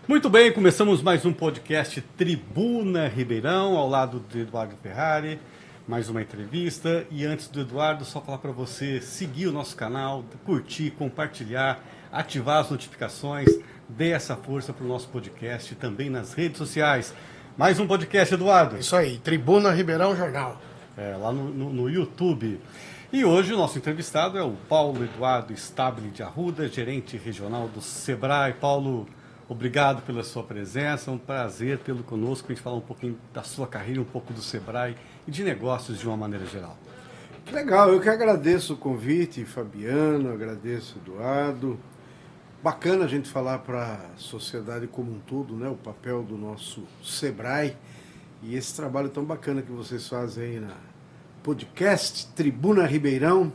Muito bem, começamos mais um podcast Tribuna Ribeirão, ao lado de Eduardo Ferrari, mais uma entrevista. E antes do Eduardo, só falar para você seguir o nosso canal, curtir, compartilhar, ativar as notificações, dê essa força para o nosso podcast também nas redes sociais. Mais um podcast, Eduardo. Isso aí, Tribuna Ribeirão Jornal. Lá no YouTube. E hoje o nosso entrevistado é o Paulo Eduardo Stabile de Arruda, gerente regional do Sebrae. Paulo, obrigado pela sua presença, é um prazer tê-lo conosco, a gente falar um pouquinho da sua carreira, um pouco do Sebrae e de negócios de uma maneira geral. Que legal, eu que agradeço o convite, Fabiano, agradeço Eduardo. Bacana a gente falar para a sociedade como um todo, né, o papel do nosso Sebrae e esse trabalho tão bacana que vocês fazem aí na podcast Tribuna Ribeirão,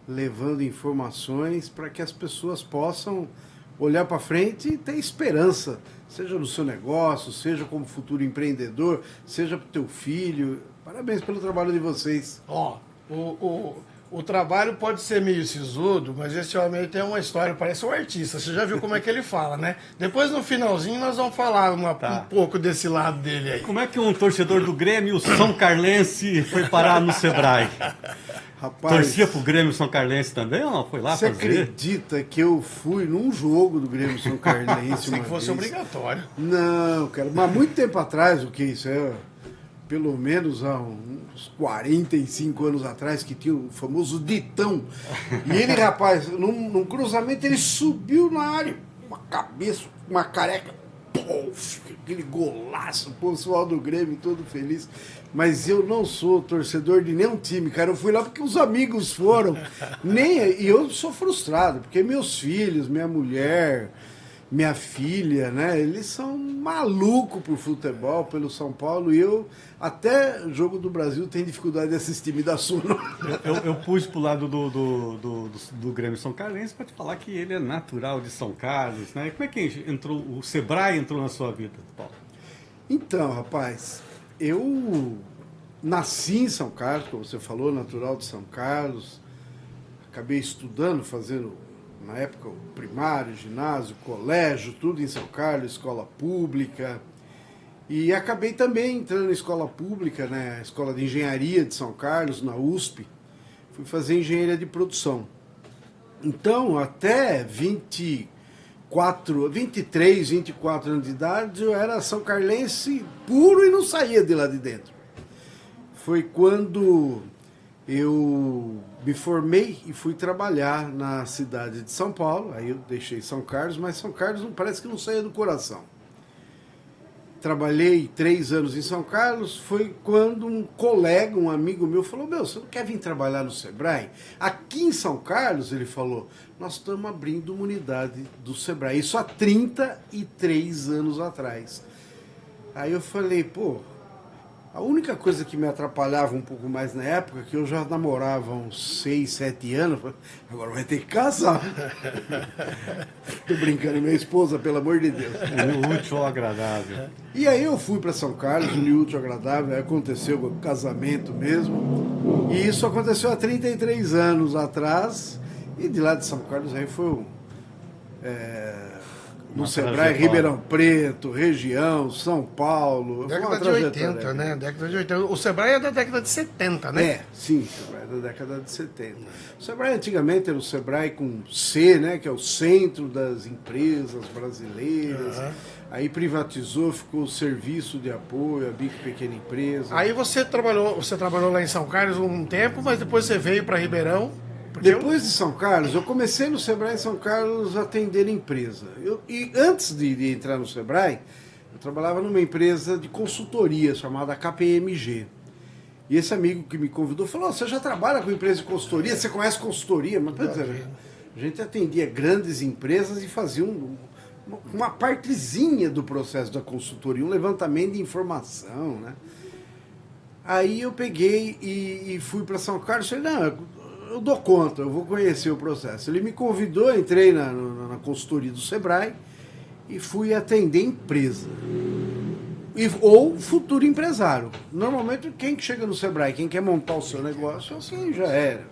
levando informações para que as pessoas possam olhar para frente e ter esperança, seja no seu negócio, seja como futuro empreendedor, seja para o teu filho. Parabéns pelo trabalho de vocês. O trabalho pode ser meio sisudo, mas esse homem tem uma história, parece um artista. Você já viu como é que ele fala, né? Depois, no finalzinho, nós vamos falar um pouco desse lado dele aí. Como é que um torcedor do Grêmio São Carlense foi parar no Sebrae? Rapaz, torcia pro Grêmio São Carlense também ou não? Foi lá você fazer? acredita que eu fui num jogo do Grêmio São Carlense Sem uma que fosse vez? obrigatório. Não, cara, mas muito tempo atrás, o que isso é? Pelo menos há uns 45 anos atrás, que tinha o famoso Ditão. E ele, rapaz, num cruzamento, ele subiu na área, uma cabeça, uma careca, pof, aquele golaço, o pessoal do Grêmio todo feliz. Mas eu não sou torcedor de nenhum time, cara. Eu fui lá porque os amigos foram. E eu sou frustrado, porque meus filhos, minha mulher, minha filha, né? Eles são malucos por futebol, pelo São Paulo. E eu, até jogo do Brasil, tenho dificuldade de assistir. Me dá sono. Eu pus pro lado do Grêmio São Carlense para te falar que ele é natural de São Carlos, né? Como é que entrou, o Sebrae entrou na sua vida, Paulo? Então, rapaz, eu nasci em São Carlos, como você falou, natural de São Carlos. Acabei estudando, fazendo, na época, o primário, ginásio, colégio, tudo em São Carlos, escola pública. E acabei também entrando na escola pública, né, Escola de Engenharia de São Carlos, na USP. Fui fazer engenharia de produção. Então, até 23, 24 anos de idade, eu era são carlense puro e não saía de lá de dentro. Foi quando eu me formei e fui trabalhar na cidade de São Paulo. Aí eu deixei São Carlos, mas São Carlos parece que não saía do coração. Trabalhei 3 anos em São Carlos, foi quando um colega, um amigo meu, falou: meu, você não quer vir trabalhar no Sebrae? Aqui em São Carlos, ele falou, nós estamos abrindo uma unidade do Sebrae, isso há 33 anos atrás. Aí eu falei, pô, a única coisa que me atrapalhava um pouco mais na época, que eu já namorava há uns 6, 7 anos, agora vai ter que casar. Tô brincando, minha esposa, pelo amor de Deus. O útil ou agradável. E aí eu fui para São Carlos, o útil agradável, aí aconteceu o casamento mesmo. E isso aconteceu há 33 anos atrás. E de lá de São Carlos aí foi no Sebrae, Ribeirão Preto, região, São Paulo. Década de 80, né? Década de 80. O Sebrae é da década de 70, né? É, sim, o Sebrae é da década de 70. O Sebrae antigamente era o Sebrae com C, né? Que é o Centro das Empresas Brasileiras. Uhum. Aí privatizou, ficou o Serviço de Apoio à Micro e Pequena Empresa. Aí você trabalhou lá em São Carlos um tempo, mas depois você veio para Ribeirão. Depois de São Carlos, eu comecei no Sebrae em São Carlos a atender empresa. E antes de entrar no Sebrae, eu trabalhava numa empresa de consultoria chamada KPMG. E esse amigo que me convidou falou, você já trabalha com empresa de consultoria? Você conhece consultoria? Mas, a gente atendia grandes empresas e fazia uma partezinha do processo da consultoria, um levantamento de informação, né? Aí eu peguei e fui para São Carlos e falei, não, eu dou conta, eu vou conhecer o processo. Ele me convidou, entrei na consultoria do Sebrae e fui atender empresa. Ou futuro empresário. Normalmente quem chega no Sebrae, quem quer montar o seu negócio, assim já era.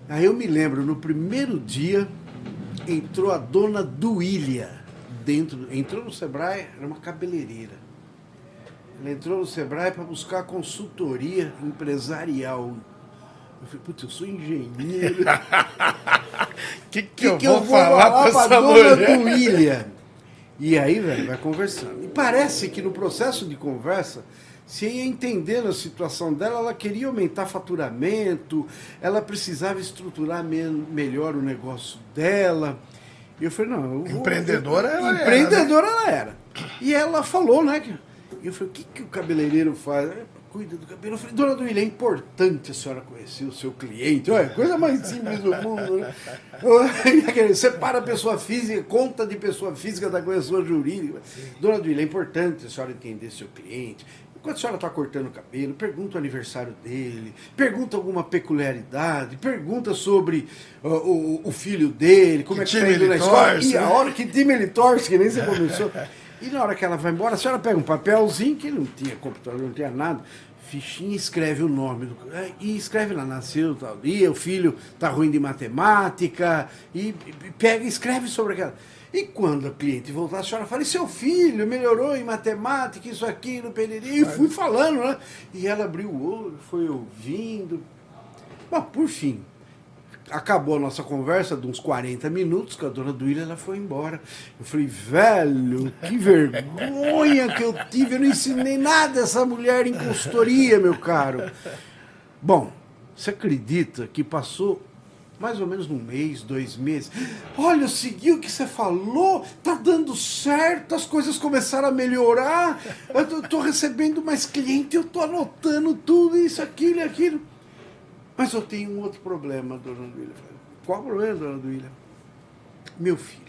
Aí eu me lembro, no primeiro dia, entrou a dona Duília entrou no Sebrae, era uma cabeleireira. Ela entrou no Sebrae para buscar consultoria empresarial. Eu falei, putz, eu sou engenheiro. que eu vou falar pra essa dona mulher? Duília? E aí, velho, vai conversando. E parece que no processo de conversa, você ia entendendo a situação dela, ela queria aumentar faturamento, ela precisava estruturar melhor o negócio dela. E eu falei, não, eu vou... Empreendedora ela era. Empreendedora ela era. E ela falou, né? E eu falei, o que o cabeleireiro faz? Cuida do cabelo. Eu falei, dona Duília, é importante a senhora conhecer o seu cliente. Olha, coisa mais simples do mundo, né? Separa a pessoa física, conta de pessoa física da pessoa jurídica. Dona Duília, é importante a senhora entender seu cliente. Enquanto a senhora está cortando o cabelo, pergunta o aniversário dele, pergunta alguma peculiaridade, pergunta sobre o filho dele, como que é que está indo na escola. Torce, E a hora que time ele torce, que nem você começou. E na hora que ela vai embora, a senhora pega um papelzinho, que não tinha computador, não tinha nada, fichinha, escreve o nome do... E escreve lá, nasceu tal dia, o filho está ruim de matemática, e pega e escreve sobre aquela... E quando a cliente voltar, a senhora fala, e seu filho melhorou em matemática, isso aqui, no periri, e fui falando, né? E ela abriu o olho, foi ouvindo. Bom, por fim, acabou a nossa conversa de uns 40 minutos, que a dona Duília ela foi embora. Eu falei, velho, que vergonha que eu tive, eu não ensinei nada a essa mulher em consultoria, meu caro. Bom, você acredita que passou mais ou menos 1 mês, 2 meses. Olha, eu segui o que você falou, tá dando certo, as coisas começaram a melhorar, eu tô recebendo mais cliente, eu tô anotando tudo, isso, aquilo e aquilo. Mas eu tenho um outro problema, dona Duília. Qual o problema, dona Duília? Meu filho.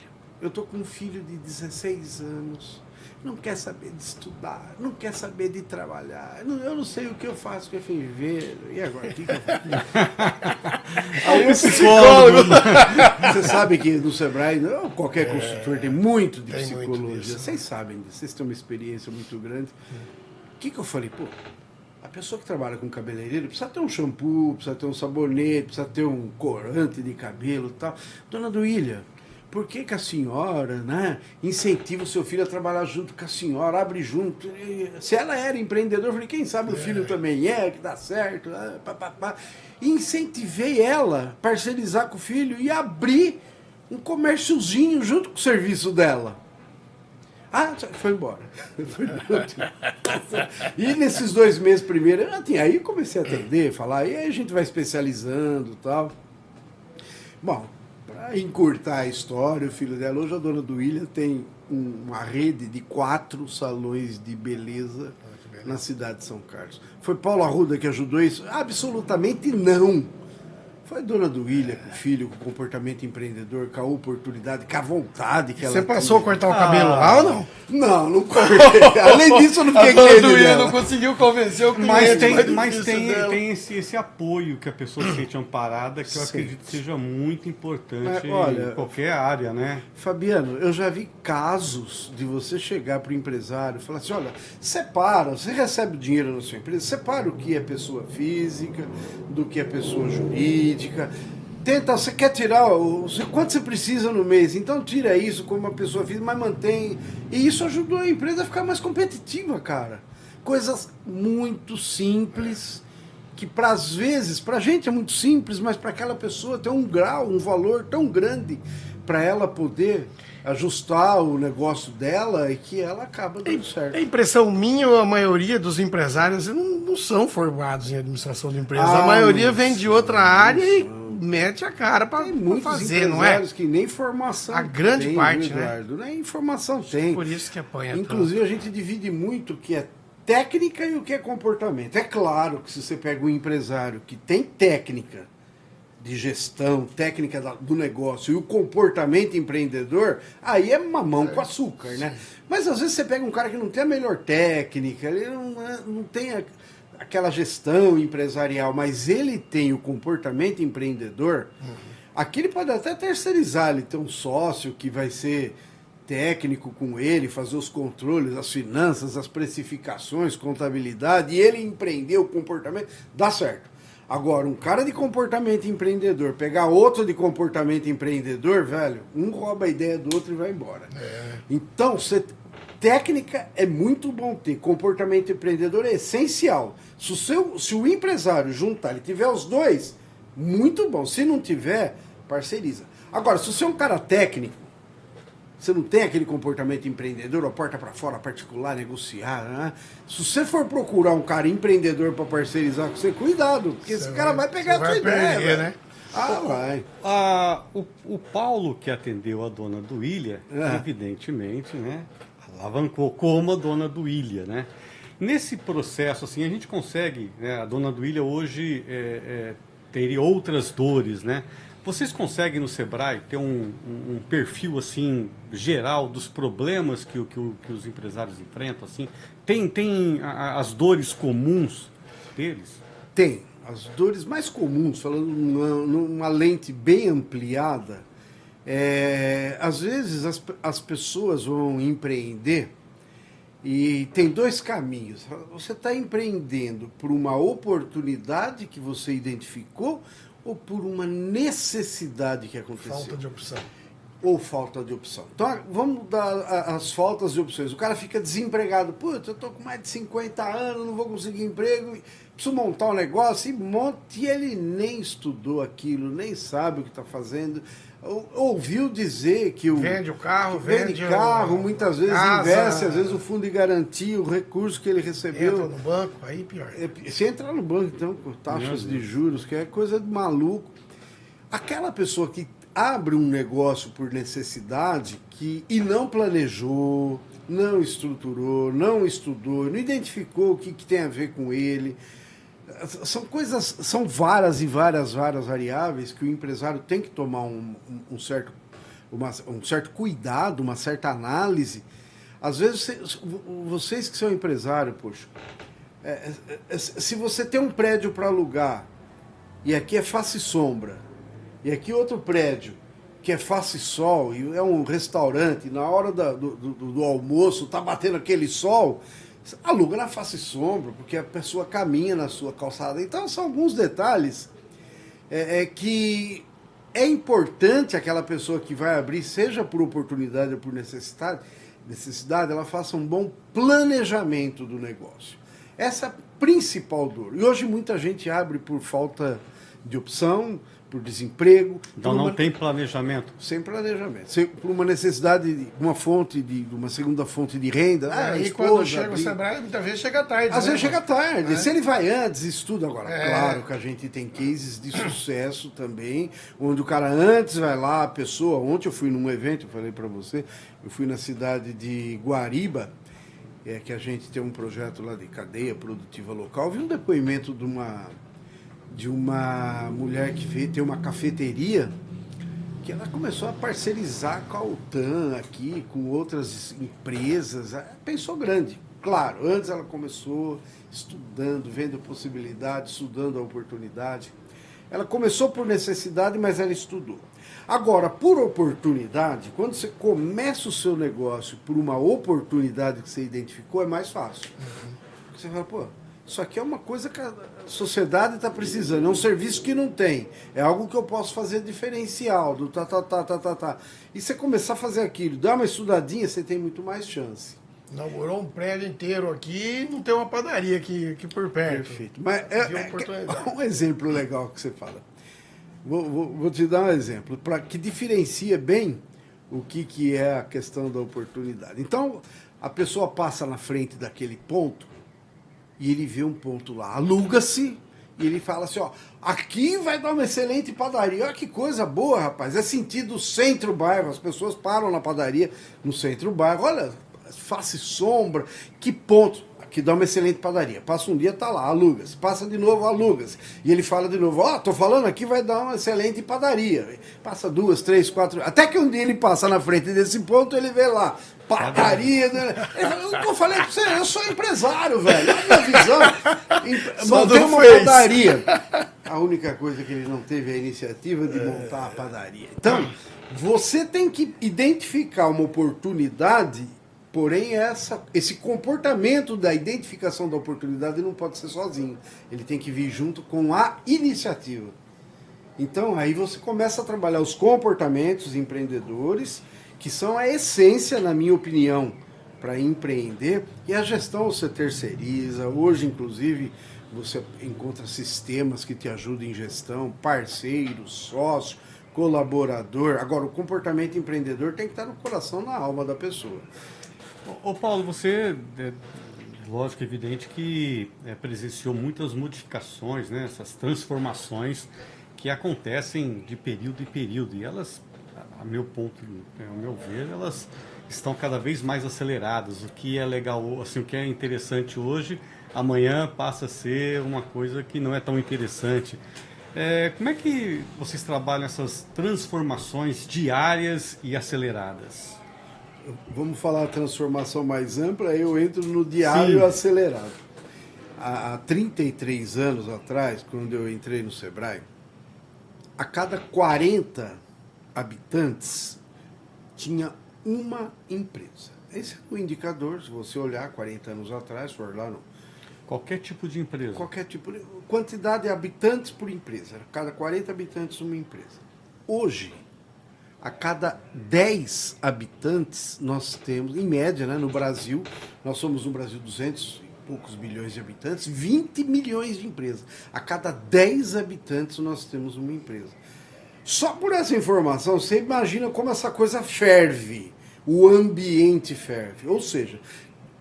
Eu tô com um filho de 16 anos. Não quer saber de estudar, não quer saber de trabalhar. Eu não sei o que eu faço com FV. E agora? O que eu faço? Aí o psicólogo. Você sabe que no Sebrae, não, qualquer consultor tem muito de psicologia. Vocês sabem disso, vocês têm uma experiência muito grande. O que eu falei? Pô, a pessoa que trabalha com cabeleireiro precisa ter um shampoo, precisa ter um sabonete, precisa ter um corante de cabelo e tal. Dona Duília, por que a senhora, né, incentiva o seu filho a trabalhar junto com a senhora, abre junto? Se ela era empreendedora, eu falei, quem sabe o filho também que dá certo. E incentivei ela a parcerizar com o filho e abrir um comérciozinho junto com o serviço dela. Ah, foi embora. E nesses 2 meses primeiro, aí eu comecei a atender, falar, e aí a gente vai especializando e tal. Bom, para encurtar a história, o filho dela, hoje a dona Duília tem uma rede de 4 salões de beleza na cidade de São Carlos. Foi Paulo Arruda que ajudou isso? Absolutamente não. Foi dona Duília com o filho, com o comportamento empreendedor, com a oportunidade, com a vontade que ela Você passou a tinha. cortar o cabelo lá ou não? Não cortei. Além disso, eu não fiquei A dona crente Duília dela. não conseguiu convencer o cliente. Mas tem esse apoio que a pessoa se sente amparada, que eu acredito que seja muito importante Olha, em qualquer área, né? Fabiano, eu já vi casos de você chegar para o empresário e falar assim, olha, separa, você recebe dinheiro na sua empresa, separa o que é pessoa física, do que é pessoa jurídica. Tenta, você quer tirar quanto você precisa no mês, então tira isso como uma pessoa física, mas mantém. E isso ajudou a empresa a ficar mais competitiva, cara. Coisas muito simples, que às vezes, pra gente é muito simples, mas para aquela pessoa tem um grau, um valor tão grande para ela poder ajustar o negócio dela e que ela acaba dando certo. A impressão minha, a maioria dos empresários não são formados em administração de empresa. A maioria vem de outra área e mete a cara para fazer, não é? Que nem formação a grande tem, parte, Eduardo, né? Nem informação tem. Por isso que apanha. Inclusive, a gente divide muito o que é técnica e o que é comportamento. É claro que se você pega um empresário que tem técnica de gestão, técnica do negócio e o comportamento empreendedor, aí é mamão com açúcar, né? Mas às vezes você pega um cara que não tem a melhor técnica, ele não tem aquela gestão empresarial, mas ele tem o comportamento empreendedor, aqui ele pode até terceirizar, ele tem um sócio que vai ser técnico com ele, fazer os controles, as finanças, as precificações, contabilidade, e ele empreender o comportamento, dá certo. Agora, um cara de comportamento empreendedor, pegar outro de comportamento empreendedor, velho, um rouba a ideia do outro e vai embora. Então, técnica é muito bom ter, comportamento empreendedor é essencial. Se o empresário juntar, ele tiver os dois, muito bom. Se não tiver, parceiriza. Agora, se você é um cara técnico, você não tem aquele comportamento empreendedor, a porta para fora, particular, negociar, né? Se você for procurar um cara empreendedor para parceirizar com você, cuidado, porque esse cara vai pegar a sua ideia, perder, né? Vai. O Paulo, que atendeu a dona do Ilha, evidentemente, né, alavancou como a dona do Ilha, né? Nesse processo, assim, a gente consegue, né, a dona do Ilha hoje teria outras dores, né? Vocês conseguem no Sebrae ter um perfil assim geral dos problemas que os empresários enfrentam? Assim? Tem as dores comuns deles? Tem. As dores mais comuns, falando numa lente bem ampliada, às vezes as pessoas vão empreender e tem dois caminhos. Você está empreendendo por uma oportunidade que você identificou ou por uma necessidade que aconteceu? Falta de opção. Ou falta de opção. Então, vamos dar as faltas de opções. O cara fica desempregado. Putz, eu estou com mais de 50 anos, não vou conseguir emprego, preciso montar um negócio, e monta, e ele nem estudou aquilo, nem sabe o que está fazendo. Ouviu dizer que vende o carro, vende carro, muitas vezes casa, investe, às vezes o fundo de garantia, o recurso que ele recebeu. Entra no banco, aí pior. Se entrar no banco, então, com taxas de juros, que é coisa de maluco. Aquela pessoa que abre um negócio por necessidade e não planejou, não estruturou, não estudou, não identificou o que tem a ver com ele. São várias variáveis que o empresário tem que tomar um certo cuidado, uma certa análise. Às vezes, vocês que são empresários, poxa, se você tem um prédio para alugar, e aqui é face e sombra, e aqui outro prédio, que é face e sol, e é um restaurante, na hora do almoço, tá batendo aquele sol, aluga na face e sombra, porque a pessoa caminha na sua calçada. Então, são alguns detalhes que é importante aquela pessoa que vai abrir, seja por oportunidade ou por necessidade, ela faça um bom planejamento do negócio. Essa é a principal dor. E hoje muita gente abre por falta de opção, por desemprego. Então não tem planejamento? Sem planejamento. Por uma necessidade de uma segunda fonte de renda. E quando chega o Sebrae, muitas vezes chega tarde. Às vezes chega tarde. Se ele vai antes, estuda agora. Claro que a gente tem cases de sucesso também, onde o cara antes vai lá, a pessoa... Ontem eu fui num evento, eu falei para você, eu fui na cidade de Guariba, que a gente tem um projeto lá de cadeia produtiva local. Vi um depoimento de uma mulher que tem uma cafeteria, que ela começou a parcerizar com a UTAN aqui, com outras empresas. Pensou grande. Claro, antes ela começou estudando, vendo possibilidades, estudando a oportunidade. Ela começou por necessidade, mas ela estudou. Agora, por oportunidade, quando você começa o seu negócio por uma oportunidade que você identificou, é mais fácil. Porque você fala, pô, isso aqui é uma coisa que a sociedade está precisando, é um serviço que não tem, é algo que eu posso fazer diferencial, do E você começar a fazer aquilo, dar uma estudadinha, você tem muito mais chance. Inaugurou um prédio inteiro aqui e não tem uma padaria aqui por perto. Perfeito. Mas um exemplo legal que você fala. Vou te dar um exemplo, para que diferencia bem o que é a questão da oportunidade. Então, a pessoa passa na frente daquele ponto, e ele vê um ponto lá, aluga-se, e ele fala assim, ó, aqui vai dar uma excelente padaria. Olha que coisa boa, rapaz. É sentido centro-bairro, as pessoas param na padaria no centro-bairro. Olha, face sombra, que ponto. Aqui dá uma excelente padaria. Passa um dia, tá lá, aluga-se. Passa de novo, aluga-se. E ele fala de novo, ó, tô falando aqui vai dar uma excelente padaria. Passa 2, 3, 4... Até que um dia ele passa na frente desse ponto, ele vê lá, padaria. Né? Eu falei pra você, eu sou empresário, velho. A minha visão, manter uma padaria. A única coisa que ele não teve é a iniciativa de montar a padaria. Então, você tem que identificar uma oportunidade Porém, esse comportamento da identificação da oportunidade não pode ser sozinho. Ele tem que vir junto com a iniciativa. Então, aí você começa a trabalhar os comportamentos empreendedores, que são a essência, na minha opinião, para empreender. E a gestão você terceiriza. Hoje, inclusive, você encontra sistemas que te ajudam em gestão, parceiro, sócio, colaborador. Agora, o comportamento empreendedor tem que estar no coração, na alma da pessoa. Ô Paulo, você, lógico, evidente que presenciou muitas modificações, né, essas transformações que acontecem de período em período, e elas, a meu ponto, ao meu ver, elas estão cada vez mais aceleradas. O que é legal, assim, o que é interessante hoje, amanhã passa a ser uma coisa que não é tão interessante. Como é que vocês trabalham essas transformações diárias e aceleradas? Vamos falar a transformação mais ampla, eu entro no diário Sim. acelerado. Há 33 anos atrás, quando eu entrei no Sebrae, a cada 40 habitantes tinha uma empresa. Esse é o indicador, se você olhar 40 anos atrás, for lá no... Qualquer tipo de empresa. Qualquer tipo de... Quantidade de habitantes por empresa. A cada 40 habitantes, uma empresa. Hoje, a cada 10 habitantes, nós temos, em média, né, no Brasil, nós somos no Brasil 200 e poucos bilhões de habitantes, 20 milhões de empresas. A cada 10 habitantes, nós temos uma empresa. Só por essa informação, você imagina como essa coisa ferve, o ambiente ferve. Ou seja,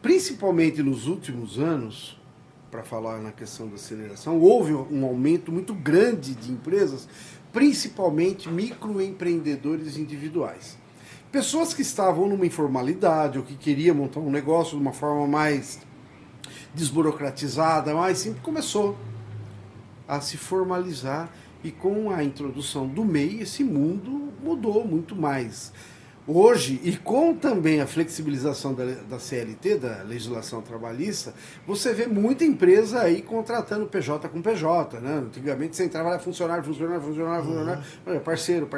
principalmente nos últimos anos, para falar na questão da aceleração, houve um aumento muito grande de empresas, principalmente microempreendedores individuais. Pessoas que estavam numa informalidade ou que queriam montar um negócio de uma forma mais desburocratizada, mais simples, começou a se formalizar, e com a introdução do MEI, esse mundo mudou muito mais. Hoje, e com também a flexibilização da CLT, da legislação trabalhista, você vê muita empresa aí contratando PJ com PJ, né? Antigamente você entrava lá, funcionário, parceiro,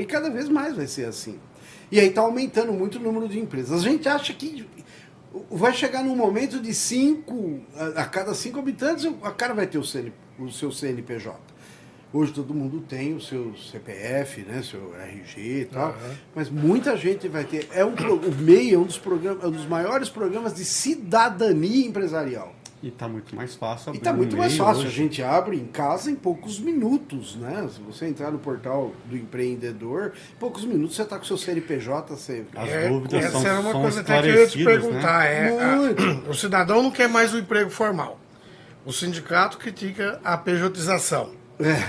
e cada vez mais vai ser assim. E aí está aumentando muito o número de empresas. A gente acha que vai chegar num momento de a cada 5 habitantes, o cara vai ter o seu CNPJ. Hoje todo mundo tem o seu CPF, né, seu RG e tal, mas muita gente vai ter. O MEI é um dos maiores programas de cidadania empresarial. E está muito mais fácil abrir. E está muito mais fácil. Hoje. A gente abre em casa em poucos minutos, né? Se você entrar no portal do empreendedor, em poucos minutos você está com o seu CNPJ. As dúvidas essa são, era uma são coisa até que eu ia te perguntar. Né? O cidadão não quer mais o emprego formal. O sindicato critica a pejotização.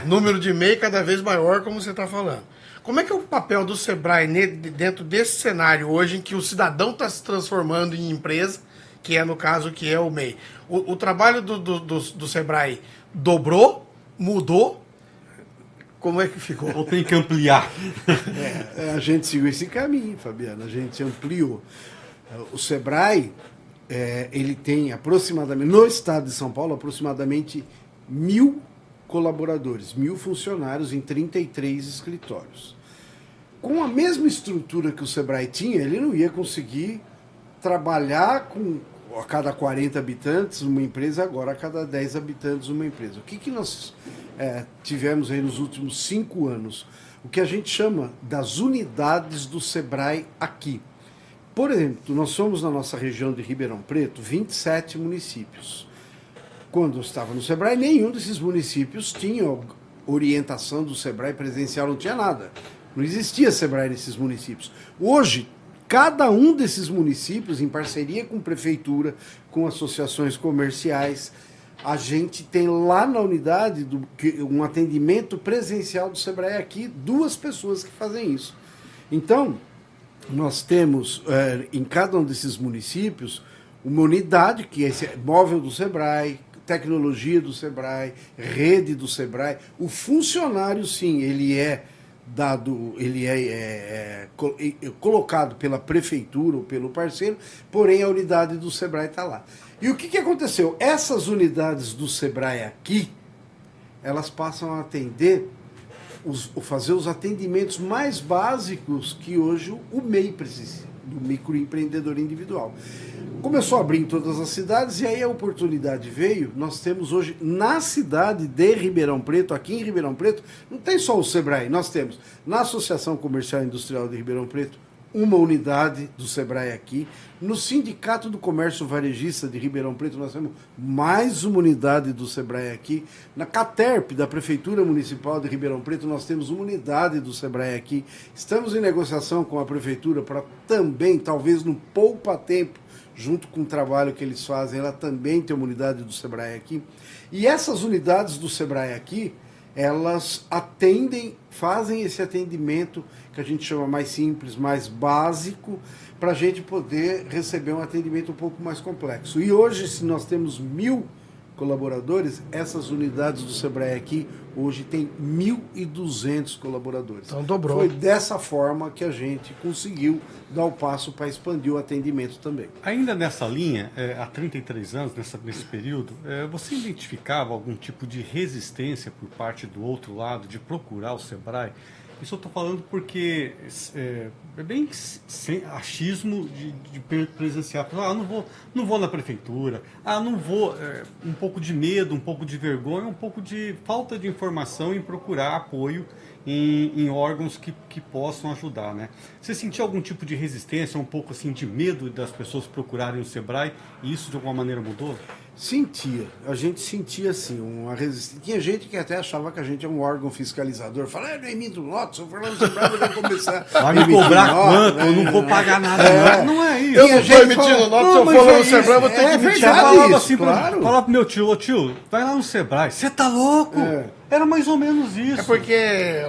Número de MEI cada vez maior, como você está falando. Como é que é o papel do Sebrae dentro desse cenário hoje em que o cidadão está se transformando em empresa, que é no caso que é o MEI? O trabalho do Sebrae dobrou, mudou? Como é que ficou? Ou tem que ampliar? A gente seguiu esse caminho, Fabiano, a gente ampliou. O Sebrae, ele tem aproximadamente, no estado de São Paulo, aproximadamente 1.000 colaboradores, 1.000 funcionários em 33 escritórios. Com a mesma estrutura que o Sebrae tinha, ele não ia conseguir trabalhar com a cada 40 habitantes uma empresa, agora a cada 10 habitantes uma empresa. O que nós tivemos aí nos últimos 5 anos? O que a gente chama das unidades do Sebrae aqui. Por exemplo, nós somos na nossa região de Ribeirão Preto 27 municípios. Quando eu estava no Sebrae, nenhum desses municípios tinha orientação do Sebrae presencial, não tinha nada. Não existia Sebrae nesses municípios. Hoje, cada um desses municípios, em parceria com prefeitura, com associações comerciais, a gente tem lá na unidade um atendimento presencial do Sebrae aqui, 2 pessoas que fazem isso. Então, nós temos em cada um desses municípios uma unidade que é esse móvel do Sebrae, tecnologia do Sebrae, rede do Sebrae. O funcionário, sim, ele é colocado pela prefeitura ou pelo parceiro, porém a unidade do Sebrae está lá. E o que aconteceu? Essas unidades do Sebrae aqui, elas passam a atender, fazer os atendimentos mais básicos que hoje o MEI do microempreendedor individual. Começou a abrir em todas as cidades e aí a oportunidade veio. Nós temos hoje na cidade de Ribeirão Preto, aqui em Ribeirão Preto, não tem só o Sebrae, nós temos na Associação Comercial e Industrial de Ribeirão Preto uma unidade do Sebrae aqui. No Sindicato do Comércio Varejista de Ribeirão Preto, nós temos mais uma unidade do Sebrae aqui. Na Caterp, da Prefeitura Municipal de Ribeirão Preto, nós temos uma unidade do Sebrae aqui. Estamos em negociação com a Prefeitura para também, talvez no poupa tempo, junto com o trabalho que eles fazem, ela também tem uma unidade do Sebrae aqui. E essas unidades do Sebrae aqui, elas atendem, fazem esse atendimento que a gente chama mais simples, mais básico, para a gente poder receber um atendimento um pouco mais complexo. E hoje, se nós temos 1.000 colaboradores, essas unidades do Sebrae aqui, hoje tem 1.200 colaboradores. Então dobrou. Foi dessa forma que a gente conseguiu dar o passo para expandir o atendimento também. Ainda nessa linha, há 33 anos, nesse período, você identificava algum tipo de resistência por parte do outro lado de procurar o Sebrae? Isso eu estou falando porque é bem sem achismo de presenciar. Não vou na prefeitura, não vou. Um pouco de medo, um pouco de vergonha, um pouco de falta de informação em procurar apoio em órgãos que possam ajudar, né? Você sentiu algum tipo de resistência, um pouco assim de medo das pessoas procurarem o Sebrae e isso de alguma maneira mudou? Sentia, a gente sentia assim, uma resistência. Tinha gente que até achava que a gente é um órgão fiscalizador. Fala, não emito nota, se eu for lá no Sebrae, vai começar a me cobrar quanto, eu não vou pagar nada. Não é isso. Eu não estou emitindo nota, se eu for lá no Sebrae, eu vou ter que emitir. Eu falava assim, claro. Falar pro meu tio, tio, vai lá no Sebrae, você tá louco? Era mais ou menos isso. É porque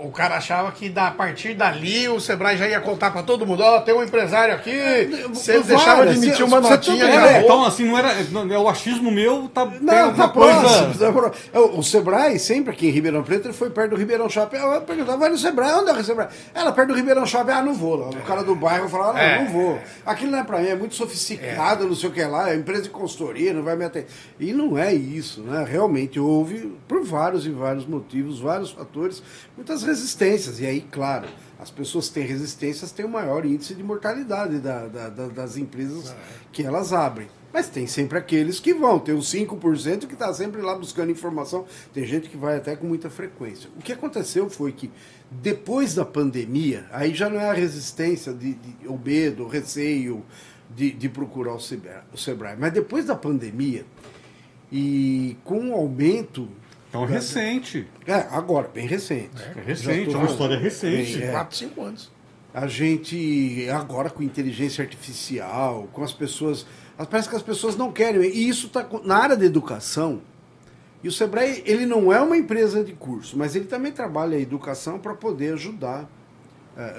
o cara achava que a partir dali o Sebrae já ia contar para todo mundo, tem um empresário aqui, você deixava de emitir uma notinha. Então, assim, não era. O achismo meu tá. Não, tá próximo. O Sebrae, sempre aqui em Ribeirão Preto, ele foi perto do Ribeirão Shopping. Eu perguntava, vai no Sebrae, onde é o Sebrae? Ela perto do Ribeirão Shopping, não vou. O cara do bairro falava, não vou. Aquilo não é pra mim, é muito sofisticado, não sei o que lá, é empresa de consultoria, não vai me atender. E não é isso, né? Realmente houve, por vários e vários motivos, vários fatores, muitas resistências. E aí, claro, as pessoas que têm resistências têm o maior índice de mortalidade das empresas que elas abrem. Mas tem sempre aqueles que vão, tem os 5% que está sempre lá buscando informação, tem gente que vai até com muita frequência. O que aconteceu foi que, depois da pandemia, aí já não é a resistência o medo, o receio de procurar o Sebrae, mas depois da pandemia, e com o aumento... Então, recente. Agora, bem recente. É recente, é uma história recente. 4, 5 anos. A gente, agora com inteligência artificial, com as pessoas... Parece que as pessoas não querem. E isso está na área da educação. E o Sebrae, ele não é uma empresa de curso, mas ele também trabalha a educação para poder ajudar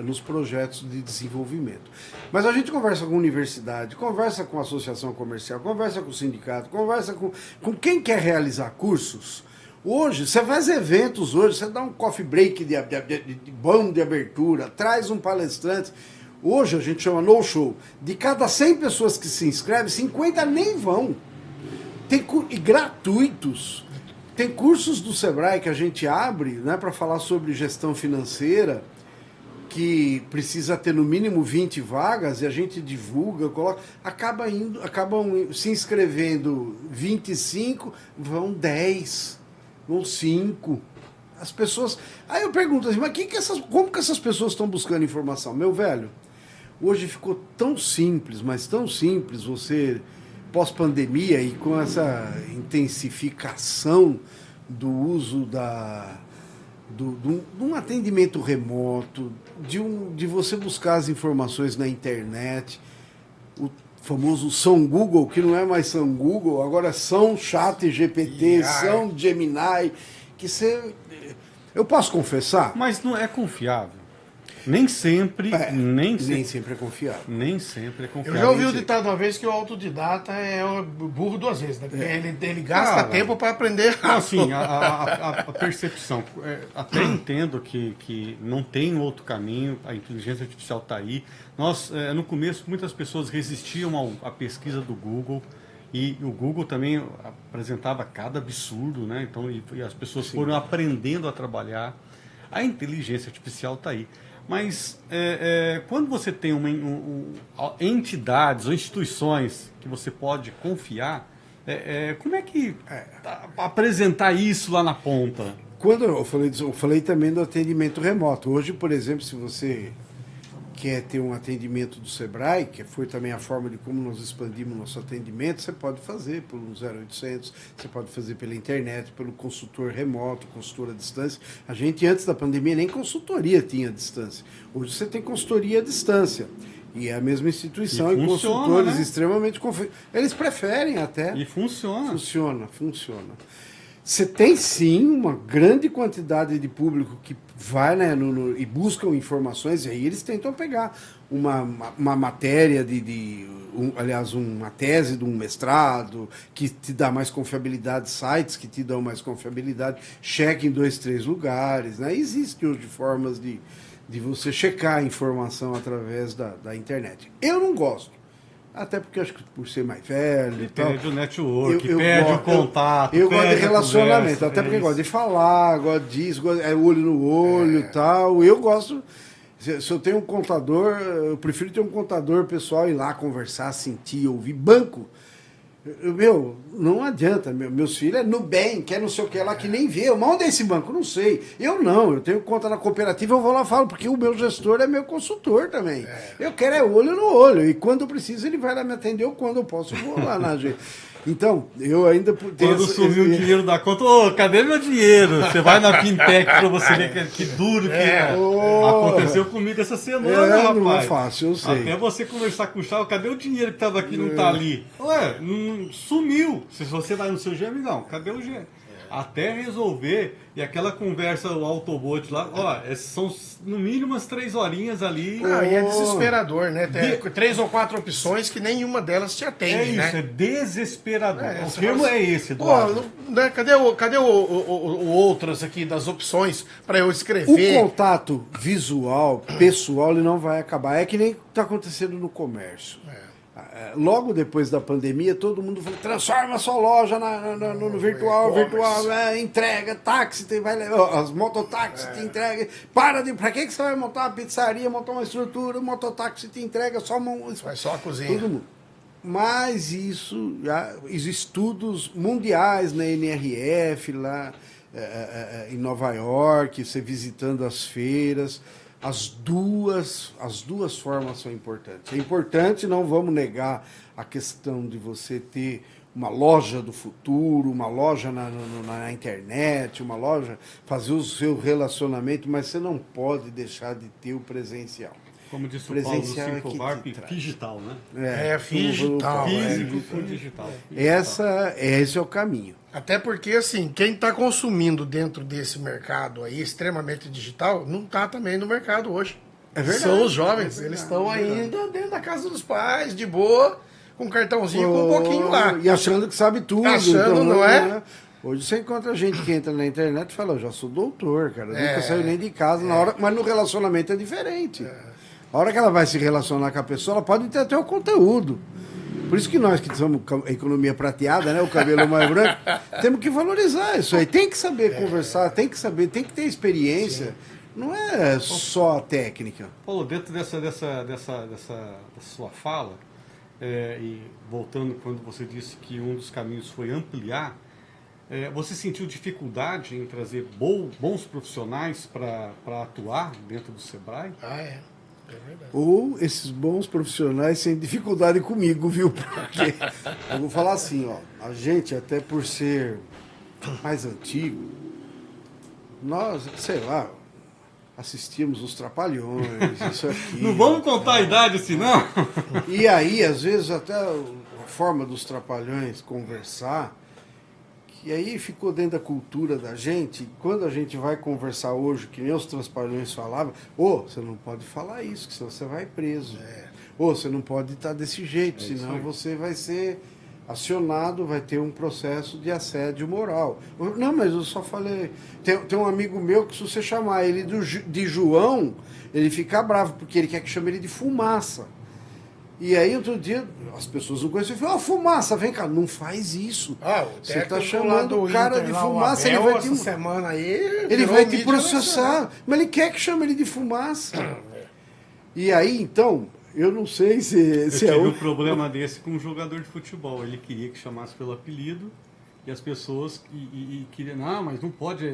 nos projetos de desenvolvimento. Mas a gente conversa com a universidade, conversa com a associação comercial, conversa com o sindicato, conversa com quem quer realizar cursos. Hoje, você faz eventos hoje, você dá um coffee break bom de abertura, traz um palestrante. Hoje a gente chama no show. De cada 100 pessoas que se inscrevem, 50 nem vão. Tem gratuitos. Tem cursos do Sebrae que a gente abre, né, para falar sobre gestão financeira, que precisa ter no mínimo 20 vagas, e a gente divulga, coloca, acabam se inscrevendo 25, vão 10. Ou 5. As pessoas... Aí eu pergunto assim, mas como que essas pessoas estão buscando informação? Meu velho, hoje ficou tão simples, mas tão simples, você, pós-pandemia e com essa intensificação do uso de um atendimento remoto, de você buscar as informações na internet, o famoso São Google, que não é mais São Google, agora é São ChatGPT, São Gemini, que você... Eu posso confessar? Mas não é confiável. Nem sempre é confiável. Nem sempre é confiável. Eu já ouvi o ditado uma vez que o autodidata é o burro 2 vezes, né? Porque ele gasta tempo para aprender. Não, assim, a percepção. Até entendo que não tem outro caminho, a inteligência artificial está aí. No começo, muitas pessoas resistiam à pesquisa do Google. E o Google também apresentava cada absurdo, né? Então, e as pessoas foram aprendendo a trabalhar. A inteligência artificial está aí. Mas quando você tem entidades ou instituições que você pode confiar, como é que apresentar isso lá na ponta? Quando eu falei também do atendimento remoto. Hoje, por exemplo, se você quer ter um atendimento do Sebrae, que foi também a forma de como nós expandimos nosso atendimento, você pode fazer pelo 0800, você pode fazer pela internet, pelo consultor remoto, consultor à distância. A gente, antes da pandemia, nem consultoria tinha à distância. Hoje você tem consultoria à distância. E é a mesma instituição e consultores, né? Extremamente confiáveis. Eles preferem até. E funciona. Funciona. Você tem sim uma grande quantidade de público que vai, né, e buscam informações, e aí eles tentam pegar uma matéria aliás, uma tese de um mestrado que te dá mais confiabilidade, sites que te dão mais confiabilidade, cheque em 2, 3 lugares, né? Existem hoje formas de você checar a informação através da internet. Eu não gosto. Até porque acho que por ser mais velho e tal. Perde o network, perde o contato. Eu gosto de relacionamento, até porque gosto de falar, gosto disso, olho no olho e tal. Eu gosto. Se eu tenho um contador, eu prefiro ter um contador pessoal, ir lá conversar, sentir, ouvir. Banco. Não adianta. Meus filhos é Nubank, não sei o que lá, que nem vê. Mas onde é esse banco? Não sei. Eu não. Eu tenho conta na cooperativa, eu vou lá e falo, porque o meu gestor é meu consultor também. Eu quero olho no olho. E quando eu preciso, ele vai lá me atender, ou quando eu posso, eu vou lá na gente. Então, eu ainda... Quando sumiu o dinheiro da conta, cadê meu dinheiro? Você vai na fintech para você ver que duro que é. Aconteceu comigo essa semana, rapaz. Não é fácil, eu sei. Até você conversar com o Chavo, cadê o dinheiro que estava aqui e não está ali? Ué, sumiu. Se você vai no seu GM, não, cadê o GM? Até resolver, e aquela conversa, o Autobot lá, são no mínimo umas 3 horinhas ali. E é desesperador, né? Tem 3 ou 4 opções que nenhuma delas te atende, né? É desesperador. O termo é esse, Eduardo. Cadê o outras aqui das opções para eu escrever? O contato visual, pessoal, ele não vai acabar. É que nem está acontecendo no comércio. Logo depois da pandemia, todo mundo falou, transforma a sua loja no virtual, entrega, táxi, as mototáxis te entregam. Pra que você vai montar uma pizzaria, montar uma estrutura, o mototáxi te entrega, faz só a cozinha. Todo mundo. Mas isso, os estudos mundiais na NRF, lá em Nova York, você visitando as feiras, as duas formas são importantes. É importante, não vamos negar a questão de você ter uma loja do futuro, uma loja na internet, uma loja, fazer o seu relacionamento, mas você não pode deixar de ter o presencial. Como disse o Paulo do Barp, digital, né? Digital. Físico com digital. Esse é o caminho. Até porque, assim, quem está consumindo dentro desse mercado aí, extremamente digital, não está também no mercado hoje. É verdade. São os jovens, eles estão ainda dentro da casa dos pais, de boa, com um cartãozinho, com um pouquinho lá. E achando que sabe tudo. Achando, não é? Hoje você encontra gente que entra na internet e fala, eu já sou doutor, cara, nunca saiu nem de casa, mas no relacionamento é diferente. A hora que ela vai se relacionar com a pessoa, ela pode ter até o conteúdo. Por isso que nós que somos a economia prateada, né, o cabelo mais branco, temos que valorizar isso aí. Tem que saber conversar, tem que ter experiência. Sim. Não é só a técnica. Paulo, dentro dessa sua fala, e voltando quando você disse que um dos caminhos foi ampliar, você sentiu dificuldade em trazer bons profissionais para atuar dentro do Sebrae? Ou esses bons profissionais têm dificuldade comigo, viu? Porque eu vou falar assim, a gente, até por ser mais antigo, nós, sei lá, assistíamos os Trapalhões, isso aqui. Não vamos contar a idade assim, não? E aí, às vezes, até a forma dos Trapalhões conversar, que aí ficou dentro da cultura da gente. Quando a gente vai conversar hoje, que nem os Trapalhões falavam, você não pode falar isso, que senão você vai preso. Você não pode estar desse jeito, senão você vai ser acionado, vai ter um processo de assédio moral. Não, mas eu só falei... Tem um amigo meu que se você chamar ele de João, ele fica bravo, porque ele quer que chame ele de fumaça. E aí, outro dia, as pessoas não conheciam. Eu falei, fumaça, vem cá. Não faz isso. Você tá chamando o cara de fumaça, ele vai te... semana aí, ele vai te processar. Mas ele quer que chame ele de fumaça. E aí, então, eu não sei se eu tive é um problema desse com um jogador de futebol. Ele queria que chamasse pelo apelido. E as pessoas queriam, não, mas não pode,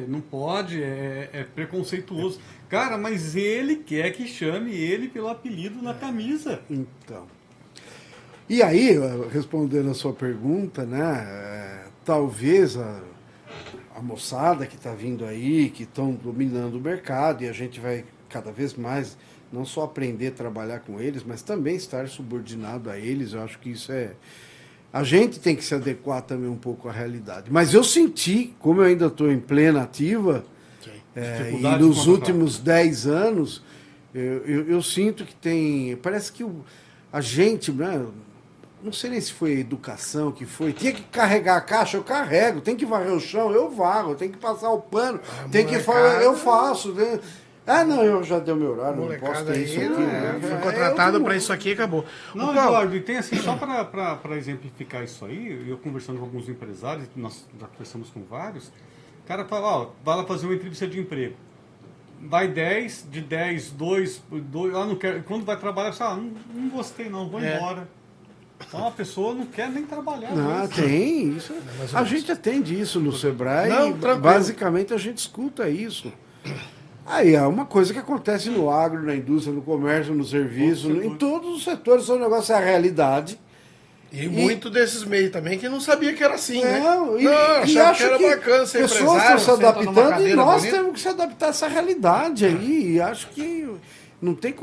é preconceituoso. Cara, mas ele quer que chame ele pelo apelido na camisa. Então. E aí, respondendo a sua pergunta, né, talvez a moçada que está vindo aí, que estão dominando o mercado, e a gente vai cada vez mais não só aprender a trabalhar com eles, mas também estar subordinado a eles, eu acho que isso é... A gente tem que se adequar também um pouco à realidade. Mas eu senti, como eu ainda estou em plena ativa, e nos últimos 10 anos, eu sinto que tem... Parece que a gente, né, não sei nem se foi educação que foi, tinha que carregar a caixa, eu carrego, tem que varrer o chão, eu varro, tem que passar o pano, tem que fazer, eu faço, né? Não, eu já dei o meu horário, não posso ter isso aqui. Foi contratado para isso aqui e acabou. Não, Eduardo, e tem assim, só para exemplificar isso aí, eu conversando com alguns empresários, nós já conversamos com vários, o cara fala, vai lá fazer uma entrevista de emprego. Vai 10, de 10, 2, não quero, quando vai trabalhar, você fala, não gostei não, vou embora. Então a pessoa não quer nem trabalhar. Tem isso. A gente atende isso no Sebrae, basicamente a gente escuta isso. Aí é uma coisa que acontece no agro, na indústria, no comércio, no serviço, em todos os setores, o negócio é a realidade. E muito desses meios também que não sabia que era assim, né? E acho que era bacana ser pessoas estão se adaptando e nós bonita. temos que se adaptar a essa realidade aí. E acho que não temos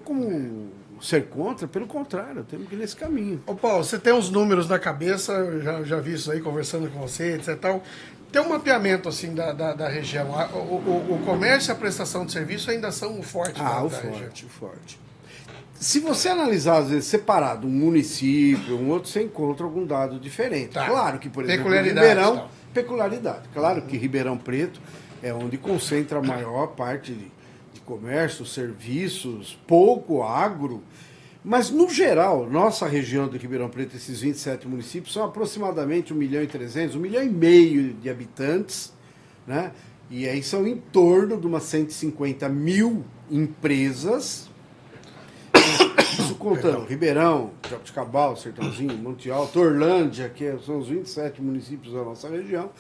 como ser contra, pelo contrário, temos que ir nesse caminho. Ô Paulo, você tem uns números na cabeça, eu já vi isso aí conversando com você, etc. Tal. Tem um mapeamento assim da região. O comércio e a prestação de serviço ainda são o forte da região. O forte. Se você analisar, às vezes, separado um município, um outro, você encontra algum dado diferente. Tá. Claro que, por exemplo, Peculiaridade. Peculiaridade. Claro que Ribeirão Preto é onde concentra a maior parte de comércio, serviços, pouco agro. Mas, no geral, nossa região de Ribeirão Preto, esses 27 municípios, são aproximadamente 1.300.000, 1,5 milhão de habitantes, né? E aí são em torno de umas 150 mil empresas. Isso contando Ribeirão, Jabuticabal, Sertãozinho, Monte Alto, Orlândia, que são os 27 municípios da nossa região.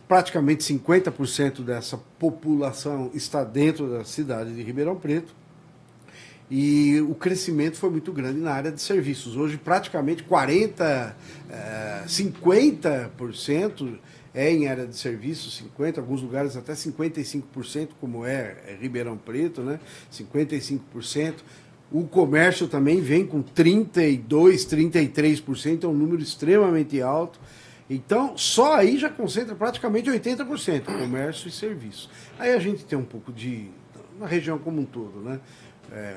Praticamente 50% dessa população está dentro da cidade de Ribeirão Preto. E o crescimento foi muito grande na área de serviços. Hoje, praticamente 50% é em área de serviços, 50%, alguns lugares até 55%, como é Ribeirão Preto, né? 55%. O comércio também vem com 32%, 33%, é um número extremamente alto. Então, só aí já concentra praticamente 80%, comércio e serviço. Aí a gente tem um pouco na região como um todo, né?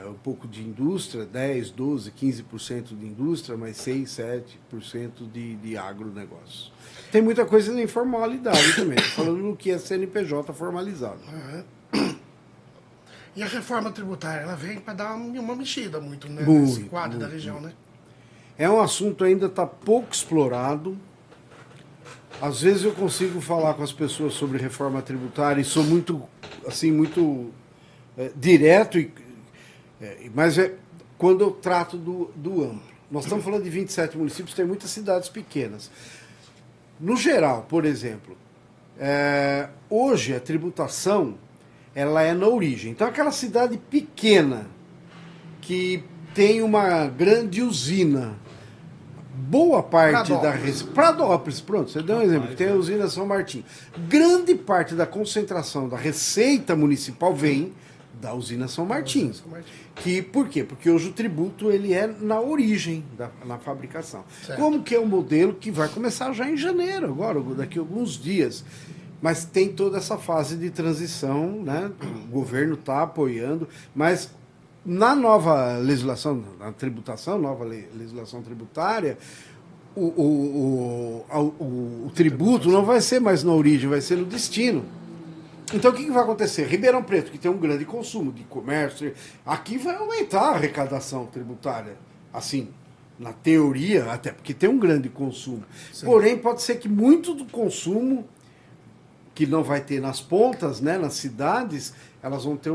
Um pouco de indústria, 10, 12, 15% de indústria, mas 6, 7% de agronegócio. Tem muita coisa na informalidade também, falando no que é CNPJ formalizado. E a reforma tributária, ela vem para dar uma mexida muito, né, muito nesse quadro da região, né? É um assunto ainda está pouco explorado. Às vezes eu consigo falar com as pessoas sobre reforma tributária e sou muito direto, mas quando eu trato do amplo. Nós estamos falando de 27 municípios, tem muitas cidades pequenas. No geral, por exemplo, hoje a tributação ela é na origem. Então, aquela cidade pequena que tem uma grande usina, boa parte Pradópolis, pronto, você deu um exemplo, tem a usina São Martim. Grande parte da concentração da receita municipal vem da usina São Martim. Por quê? Porque hoje o tributo ele é na origem, na fabricação. Certo. Como que é um modelo que vai começar já em janeiro, agora, daqui a alguns dias. Mas tem toda essa fase de transição, né? O governo está apoiando, mas na nova legislação, na tributação, nova legislação tributária, o tributo não vai ser mais na origem, vai ser no destino. Então o que vai acontecer? Ribeirão Preto, que tem um grande consumo de comércio, aqui vai aumentar a arrecadação tributária. assim, na teoria, até porque tem um grande consumo. Sim. Porém, pode ser que muito do consumo que não vai ter nas pontas, né, nas cidades, elas vão ter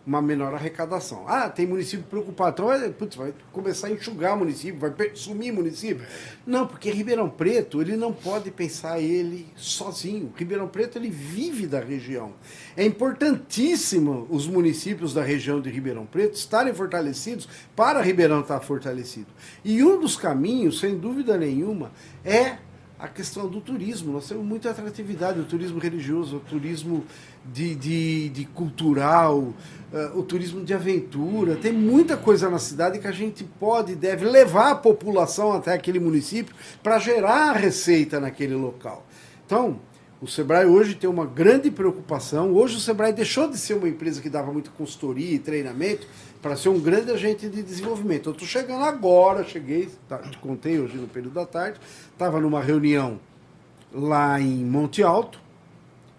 uma menor arrecadação. Ah, tem município preocupado, então vai começar a enxugar município, vai sumir município. Não, porque Ribeirão Preto, ele não pode pensar ele sozinho. Ribeirão Preto, ele vive da região. É importantíssimo os municípios da região de Ribeirão Preto estarem fortalecidos para Ribeirão estar fortalecido. E um dos caminhos, sem dúvida nenhuma, é a questão do turismo. Nós temos muita atratividade, o turismo religioso, o turismo de cultural, o turismo de aventura. Tem muita coisa na cidade que a gente pode e deve levar a população até aquele município para gerar receita naquele local. Então, o Sebrae hoje tem uma grande preocupação. Hoje o Sebrae deixou de ser uma empresa que dava muita consultoria e treinamento para ser um grande agente de desenvolvimento. Eu estou chegando agora, cheguei, te contei hoje no período da tarde, estava numa reunião lá em Monte Alto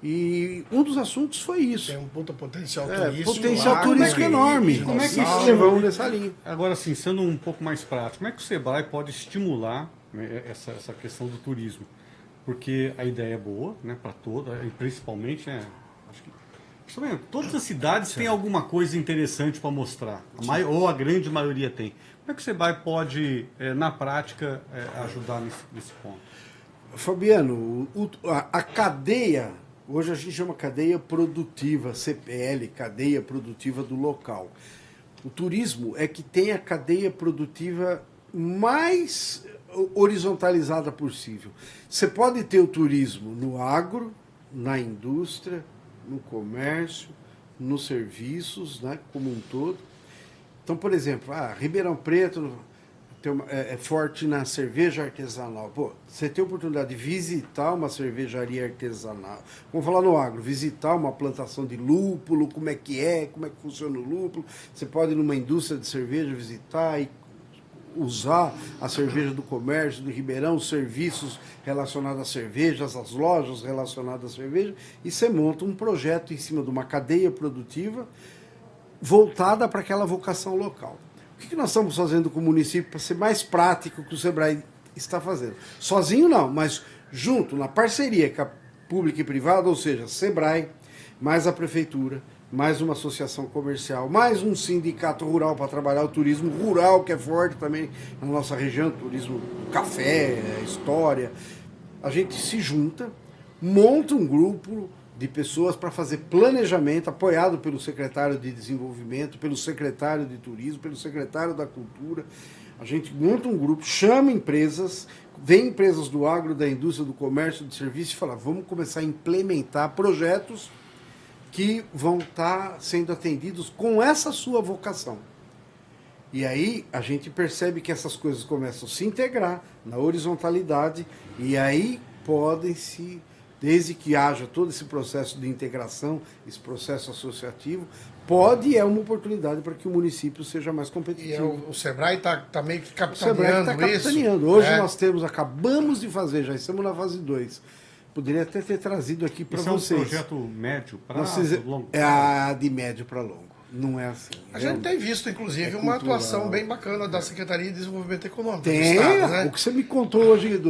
e um dos assuntos foi isso. Tem um puta potencial turístico. Potencial turístico enorme. Como é que levamos nessa linha? Agora, assim, sendo um pouco mais prático, como é que o Sebrae pode estimular, né, essa questão do turismo? Porque a ideia é boa, né, para toda, e principalmente, acho que todas as cidades têm alguma coisa interessante para mostrar, ou a grande maioria tem. Como é que o Sebrae pode, na prática, ajudar nesse ponto? Fabiano, a cadeia, hoje a gente chama cadeia produtiva, CPL, cadeia produtiva do local. O turismo é que tem a cadeia produtiva mais horizontalizada possível. Você pode ter o turismo no agro, na indústria, no comércio, nos serviços, né, como um todo. Então, por exemplo, Ribeirão Preto é forte na cerveja artesanal. Pô, você tem a oportunidade de visitar uma cervejaria artesanal. Vamos falar no agro, visitar uma plantação de lúpulo, como é que funciona o lúpulo. Você pode ir numa indústria de cerveja visitar e usar a cerveja do comércio de Ribeirão, os serviços relacionados à cerveja, as lojas relacionadas à cerveja, e você monta um projeto em cima de uma cadeia produtiva voltada para aquela vocação local. O que nós estamos fazendo com o município para ser mais prático que o Sebrae está fazendo? Sozinho não, mas junto, na parceria com a pública e privada, ou seja, Sebrae, mais a prefeitura, mais uma associação comercial, mais um sindicato rural para trabalhar o turismo rural, que é forte também na nossa região, turismo café, história. A gente se junta, monta um grupo de pessoas para fazer planejamento, apoiado pelo secretário de Desenvolvimento, pelo secretário de Turismo, pelo secretário da Cultura. A gente monta um grupo, chama empresas, vem empresas do agro, da indústria, do comércio, do serviço e fala, vamos começar a implementar projetos que vão estar sendo atendidos com essa sua vocação. E aí a gente percebe que essas coisas começam a se integrar na horizontalidade e aí podem-se, desde que haja todo esse processo de integração, esse processo associativo, é uma oportunidade para que o município seja mais competitivo. E o Sebrae está meio que capitaneando isso. O Sebrae está capitaneando. Hoje nós acabamos de fazer, já estamos na fase 2. Poderia até ter trazido aqui para vocês. É um projeto médio prazo, longo prazo? É de médio para longo. Não é assim. A gente tem visto, inclusive, uma atuação bem bacana da Secretaria de Desenvolvimento Econômico do Tem, Estado, né? O que você me contou hoje,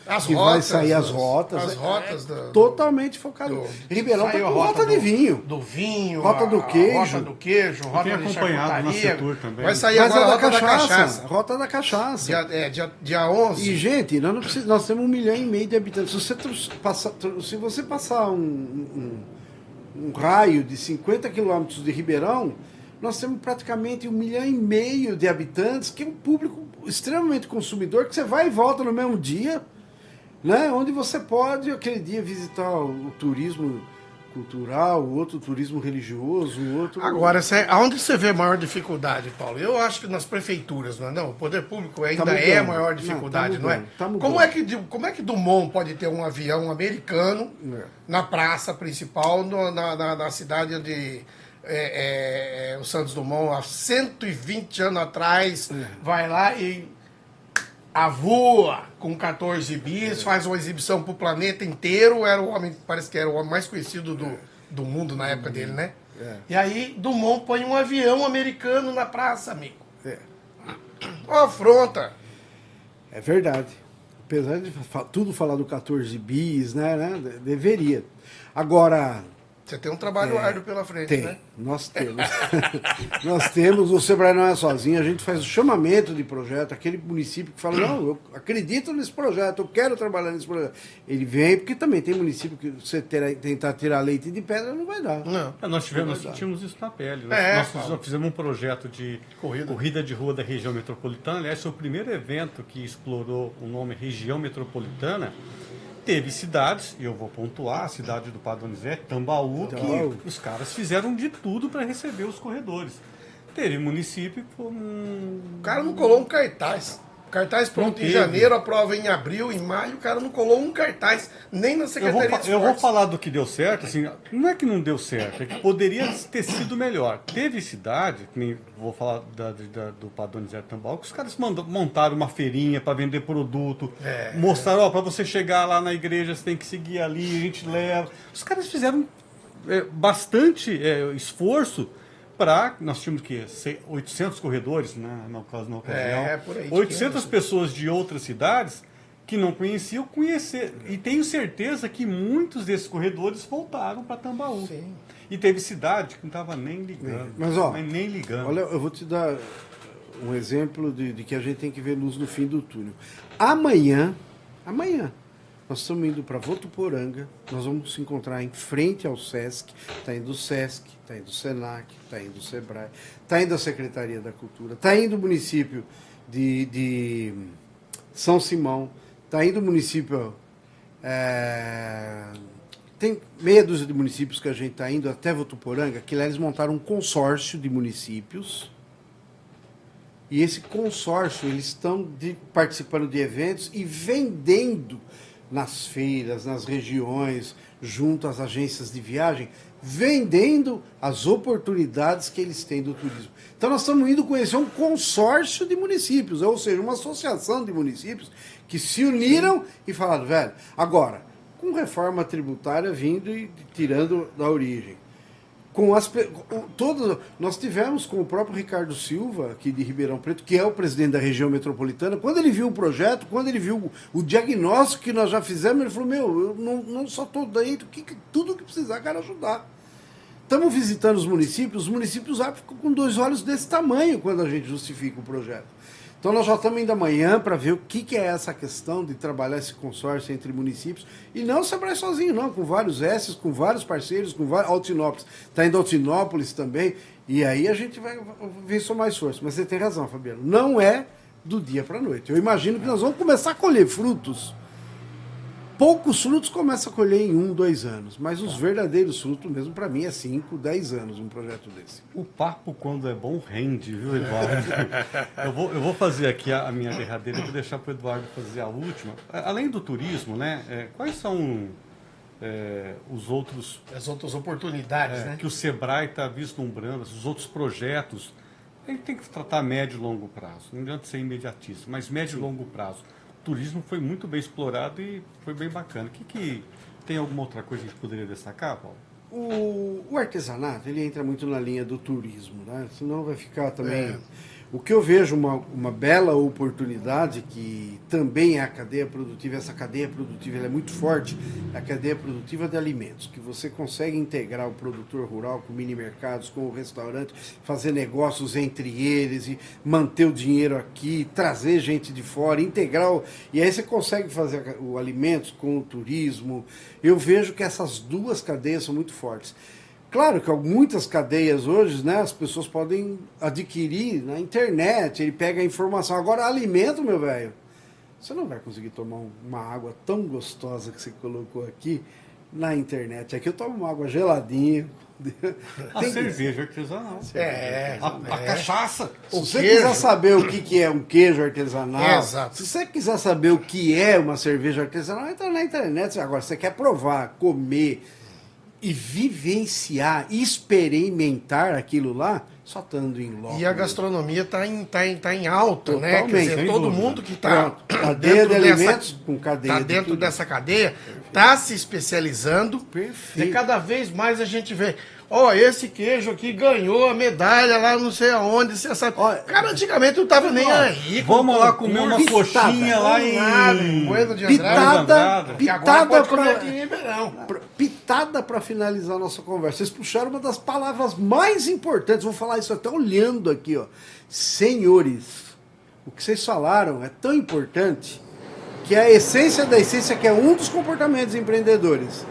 As que rotas, vai sair as rotas. As rotas totalmente focado. Ribeirão está com rota de vinho. Do vinho, rota do queijo. Rota do queijo, rota tem de acompanhado no charcutaria. setor também. Vai sair Mas agora é a rota da cachaça. Rota da cachaça. Dia 11. E, gente, nós temos 1,5 milhão de habitantes. Se você passar um raio de 50 quilômetros de Ribeirão, nós temos praticamente 1,5 milhão de habitantes, que é um público extremamente consumidor, que você vai e volta no mesmo dia, né? Onde você pode, aquele dia, visitar o turismo cultural, o outro turismo religioso, o outro... Agora, aonde você vê a maior dificuldade, Paulo? Eu acho que nas prefeituras, não é não? O poder público ainda é a maior dificuldade, não é? Como é que Dumont pode ter um avião americano na praça principal, na cidade de... o Santos Dumont, há 120 anos atrás, vai lá e voa com 14 bis, faz uma exibição pro planeta inteiro, parece que era o homem mais conhecido do mundo na época dele, né? E aí Dumont põe um avião americano na praça, amigo. Ó, afronta. É verdade. Apesar de tudo falar do 14 bis, né? Deveria. Agora... Você tem um trabalho árduo pela frente, Tem, né? nós temos. Nós temos, o Sebrae não é sozinho, a gente faz o chamamento de projeto, aquele município que fala, não, eu acredito nesse projeto, eu quero trabalhar nesse projeto. Ele vem, porque também tem município que você tentar tirar leite de pedra não vai dar. Não. Nós sentimos isso na pele. Nós fizemos um projeto de corrida de rua da região metropolitana. Aliás, foi o primeiro evento que explorou o nome região metropolitana. Teve cidades, e eu vou pontuar, a cidade do Padre Donizete, Tambaú, que os caras fizeram de tudo para receber os corredores. Teve município como... O cara não colou um cartaz. Cartaz pronto em janeiro, a prova em abril, em maio, o cara não colou um cartaz, nem na Secretaria de Esportes. Eu vou falar do que deu certo, assim, não é que não deu certo, é que poderia ter sido melhor. Teve cidade, vou falar do Padre Donizete Tambaú, que os caras montaram uma feirinha para vender produto, mostraram, ó, para você chegar lá na igreja, você tem que seguir ali, a gente leva. Os caras fizeram bastante esforço para, nós tínhamos que 800 corredores na ocasião. Por aí, 800 pessoas de outras cidades que não conheciam, conhecer. E tenho certeza que muitos desses corredores voltaram para Tambaú. Sim. E teve cidade que não estava nem ligando. Mas, nem ligando. Olha, eu vou te dar um exemplo de que a gente tem que ver luz no fim do túnel. Amanhã, nós estamos indo para Votuporanga, nós vamos se encontrar em frente ao Sesc, está indo o Sesc, está indo o Senac, está indo o Sebrae, está indo a Secretaria da Cultura, está indo o município de São Simão, está indo o município... tem meia dúzia de municípios que a gente está indo até Votuporanga, que lá eles montaram um consórcio de municípios, e esse consórcio, eles estão participando de eventos e vendendo nas feiras, nas regiões, junto às agências de viagem, vendendo as oportunidades que eles têm do turismo. Então nós estamos indo conhecer um consórcio de municípios, ou seja, uma associação de municípios que se uniram e falaram, velho, agora, com reforma tributária vindo e tirando da origem, nós tivemos com o próprio Ricardo Silva, aqui de Ribeirão Preto, que é o presidente da região metropolitana, quando ele viu o projeto, quando ele viu o diagnóstico que nós já fizemos, ele falou, eu não só estou daí, tudo que precisar, quero ajudar. Estamos visitando os municípios ficam com 2 olhos desse tamanho quando a gente justifica o projeto. Então nós já estamos indo amanhã para ver o que é essa questão de trabalhar esse consórcio entre municípios. E não o Sebrae sozinho, não, com vários S's, com vários parceiros, com vários Altinópolis. Está indo Altinópolis também. E aí a gente vai ver só mais força. Mas você tem razão, Fabiano. Não é do dia para a noite. Eu imagino que nós vamos começar a colher frutos. Poucos frutos começam a colher em 1, 2 anos, mas os verdadeiros frutos mesmo, para mim, é 5, 10 anos um projeto desse. O papo, quando é bom, rende, viu, Eduardo? eu vou fazer aqui a minha derradeira e vou deixar para o Eduardo fazer a última. Além do turismo, né, quais são as outras oportunidades, né? Que o Sebrae está vislumbrando, os outros projetos? A gente tem que tratar médio e longo prazo, não adianta ser imediatista, mas médio e longo prazo. O turismo foi muito bem explorado e foi bem bacana. Tem alguma outra coisa que a gente poderia destacar, Paulo? O artesanato, ele entra muito na linha do turismo, né? Senão vai ficar também... O que eu vejo uma bela oportunidade, que também é a cadeia produtiva, essa cadeia produtiva ela é muito forte, é a cadeia produtiva de alimentos, que você consegue integrar o produtor rural com mini mercados, com o restaurante, fazer negócios entre eles e manter o dinheiro aqui, trazer gente de fora, integrar, e aí você consegue fazer o alimentos com o turismo. Eu vejo que essas duas cadeias são muito fortes. Claro que muitas cadeias hoje, né, as pessoas podem adquirir na internet, ele pega a informação. Agora, alimento, meu velho, você não vai conseguir tomar uma água tão gostosa que você colocou aqui na internet. Aqui eu tomo uma água geladinha. Cerveja artesanal. A cachaça. Se você quiser saber o que é um queijo artesanal, Exato. Se você quiser saber o que é uma cerveja artesanal, entra na internet. Agora, você quer provar, comer... e vivenciar, experimentar aquilo lá, só estando em loco. E a gastronomia está em alta, né? Totalmente, Quer dizer, sem todo dúvida. mundo que está cadeia de alimentos com cadeia dentro de tudo. dessa cadeia, está se especializando. Perfeito. E cada vez mais a gente vê ó, esse queijo aqui ganhou a medalha lá não sei aonde, você sabe. Olha, Cara, antigamente não tava nem aí. Vamos lá comer uma coxinha lá em Bueno de Pitada, que agora pitada pode comer aqui para em Ribeirão. pitada para finalizar a nossa conversa. Vocês puxaram uma das palavras mais importantes. Vou falar isso até olhando aqui, ó. Senhores, o que vocês falaram é tão importante que é a essência da essência, que é um dos comportamentos empreendedores.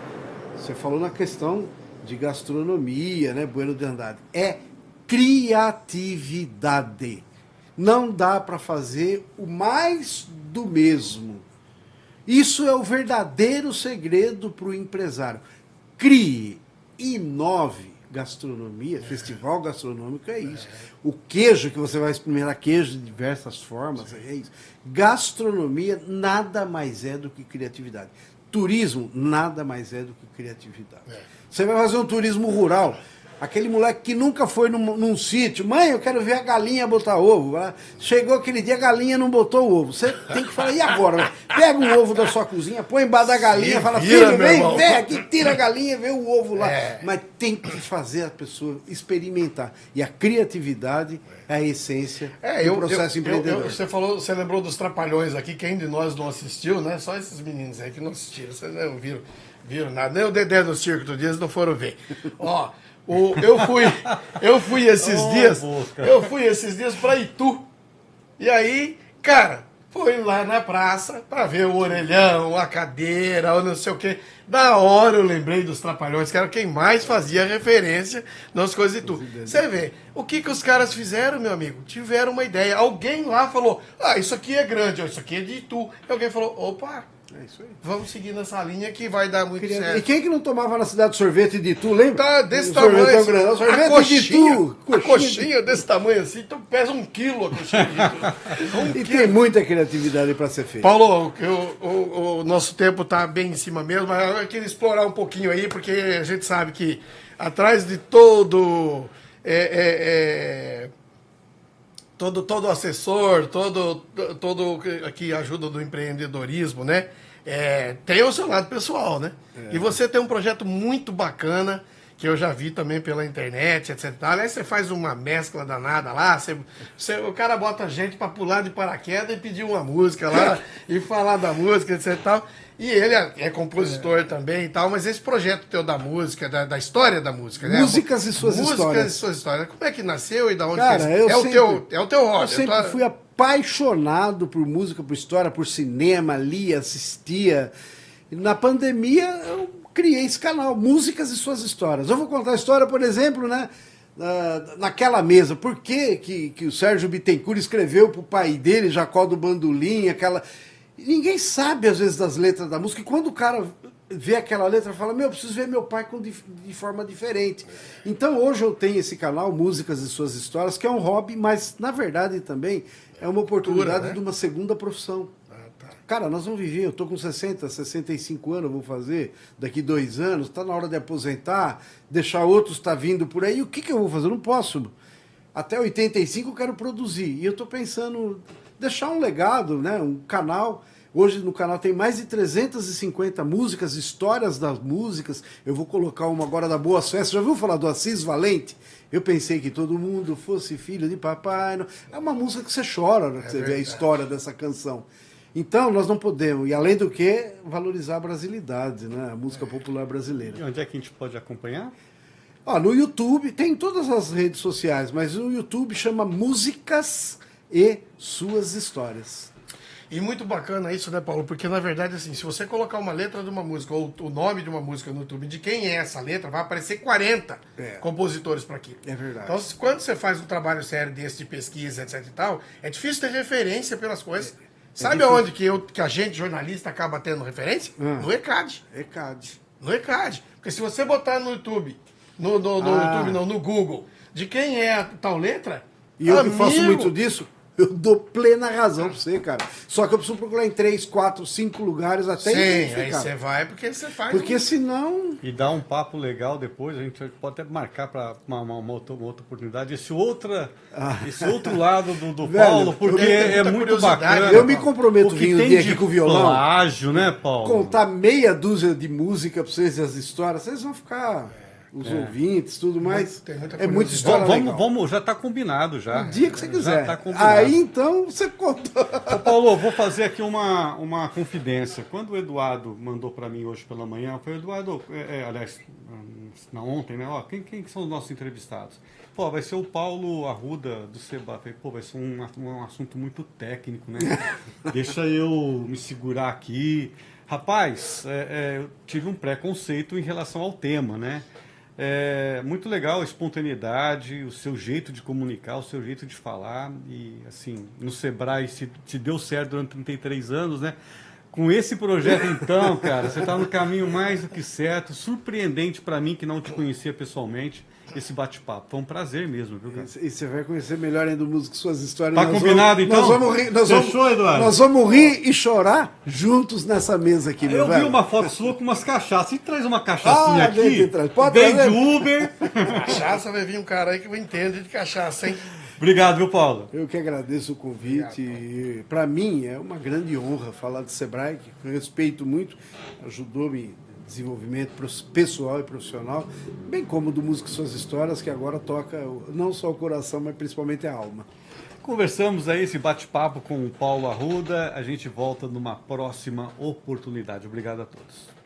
Você falou na questão de gastronomia, né, Bueno de Andrade. É criatividade. Não dá para fazer o mais do mesmo. Isso é o verdadeiro segredo para o empresário. Crie, inove. Gastronomia, festival gastronômico é isso. O queijo, que você vai experimentar queijo de diversas formas, é isso. Gastronomia nada mais é do que criatividade. Turismo nada mais é do que criatividade. Você vai fazer um turismo rural. Aquele moleque que nunca foi num sítio, mãe, eu quero ver a galinha botar ovo. Chegou aquele dia, a galinha não botou o ovo. Você tem que falar, e agora? Pega um ovo da sua cozinha, põe embaixo da galinha, fala, filho, vem aqui, tira a galinha, vê o ovo lá. Mas tem que fazer a pessoa experimentar. E a criatividade é a essência do processo empreendedor. Você lembrou dos Trapalhões aqui, quem de nós não assistiu, né? Só esses meninos aí que não assistiram, vocês não viram nada. Nem o Dedé no circo do dia, eles não foram ver. Ó... Eu fui esses dias para Itu. E aí, cara, fui lá na praça para ver o orelhão, a cadeira, ou não sei o quê. Da hora eu lembrei dos Trapalhões, que era quem mais fazia referência nas coisas de Itu. Você vê, o que os caras fizeram, meu amigo? Tiveram uma ideia. Alguém lá falou, isso aqui é grande, isso aqui é de Itu. E alguém falou, opa... É isso aí. Vamos seguir nessa linha que vai dar muito certo. E quem que não tomava na cidade sorvete de Itu, lembra? Tá desse tamanho. Sorvete a coxinha, de Itu. A coxinha desse tamanho assim, então pesa 1 quilo a coxinha de Itu. E tem muita criatividade para ser feita. Paulo, o nosso tempo tá bem em cima mesmo, mas eu queria explorar um pouquinho aí, porque a gente sabe que atrás de todo assessor, todo que ajuda do empreendedorismo, né? Tem o seu lado pessoal, né? E você tem um projeto muito bacana, que eu já vi também pela internet, etc. Aliás, você faz uma mescla danada lá, o cara bota a gente para pular de paraquedas e pedir uma música lá, e falar da música, etc. E ele é compositor também e tal, mas esse projeto teu da música, da história da música, né? Músicas e suas histórias. Músicas e suas histórias. Como é que nasceu e da onde Cara, é o teu hobby. Eu sempre fui apaixonado por música, por história, por cinema, lia, assistia. E na pandemia eu criei esse canal, Músicas e Suas Histórias. Eu vou contar a história, por exemplo, né? Naquela mesa. Por que o Sérgio Bittencourt escreveu para o pai dele, Jacó do Bandolim, aquela... Ninguém sabe, às vezes, das letras da música. E quando o cara vê aquela letra, fala, eu preciso ver meu pai de forma diferente. Então, hoje eu tenho esse canal, Músicas e Suas Histórias, que é um hobby, mas, na verdade, também é uma oportunidade de uma segunda profissão. Cara, nós vamos viver, eu estou com 60, 65 anos, vou fazer daqui 2 anos, está na hora de aposentar, deixar outros estar vindo por aí. O que eu vou fazer? Eu não posso. Até 85 eu quero produzir. E eu estou pensando... deixar um legado, né? Um canal. Hoje no canal tem mais de 350 músicas, histórias das músicas. Eu vou colocar uma agora da Boas Festas. Já ouviu falar do Assis Valente? Eu pensei que todo mundo fosse filho de papai. É uma música que você chora, né? Você vê a história dessa canção. Então, nós não podemos, e além do que, valorizar a brasilidade, né? A música popular brasileira. E onde é que a gente pode acompanhar? No YouTube, tem todas as redes sociais, mas no YouTube chama Músicas e Suas Histórias. E muito bacana isso, né, Paulo? Porque, na verdade, assim, se você colocar uma letra de uma música ou o nome de uma música no YouTube, de quem é essa letra, vai aparecer 40 compositores para aquilo. É verdade. Então, quando você faz um trabalho sério desse de pesquisa, etc e tal, é difícil ter referência pelas coisas. Sabe aonde que a gente, jornalista, acaba tendo referência? No ECAD. No ECAD. Porque se você botar no YouTube, no Google, de quem é a tal letra... E eu que faço muito disso, eu dou plena razão pra você, cara. Só que eu preciso procurar em 3, 4, 5 lugares até identificar. Aí você vai porque você faz. Porque senão... E dá um papo legal depois, a gente pode até marcar para uma outra oportunidade, esse outro lado do Velho, Paulo, porque é muito bacana. Eu me comprometo vir um dia aqui com o violão. Plágio, né, Paulo? Contar meia dúzia de música pra vocês, as histórias, vocês vão ficar... os ouvintes, tudo mais. Tem muita É muita curiosidade. história legal. Vamos, já está combinado já. O dia que você quiser. Já tá combinado. Aí então você contou. Ô, Paulo, vou fazer aqui uma confidência. Quando o Eduardo mandou para mim hoje pela manhã, foi o Eduardo, aliás, ontem, né? Ó, quem são os nossos entrevistados? Pô, vai ser o Paulo Arruda do Seba. Falei, pô, vai ser um assunto muito técnico, né? Deixa eu me segurar aqui. Rapaz, eu tive um preconceito em relação ao tema, né? Muito legal a espontaneidade, o seu jeito de comunicar, o seu jeito de falar. E, assim, no Sebrae, se deu certo durante 33 anos, né? Com esse projeto, então, cara, você está no caminho mais do que certo. Surpreendente para mim, que não te conhecia pessoalmente, esse bate-papo. Foi um prazer mesmo, viu, cara? E você vai conhecer melhor ainda o Música e Suas Histórias. Tá combinado, então? Nós vamos rir, Fechou, Eduardo? Nós vamos rir e chorar juntos nessa mesa aqui, meu Eu velho. vi uma foto sua com umas cachaças. E traz uma cachaçinha aqui. vem Vem trazer. de Uber. Cachaça, vai vir um cara aí que entende de cachaça, hein? Obrigado, viu, Paulo? Eu que agradeço o convite. Para mim é uma grande honra falar de Sebrae, que eu respeito muito, ajudou-me desenvolvimento pessoal e profissional, bem como do Música e Suas Histórias, que agora toca não só o coração, mas principalmente a alma. Conversamos aí esse bate-papo com o Paulo Arruda. A gente volta numa próxima oportunidade. Obrigado a todos.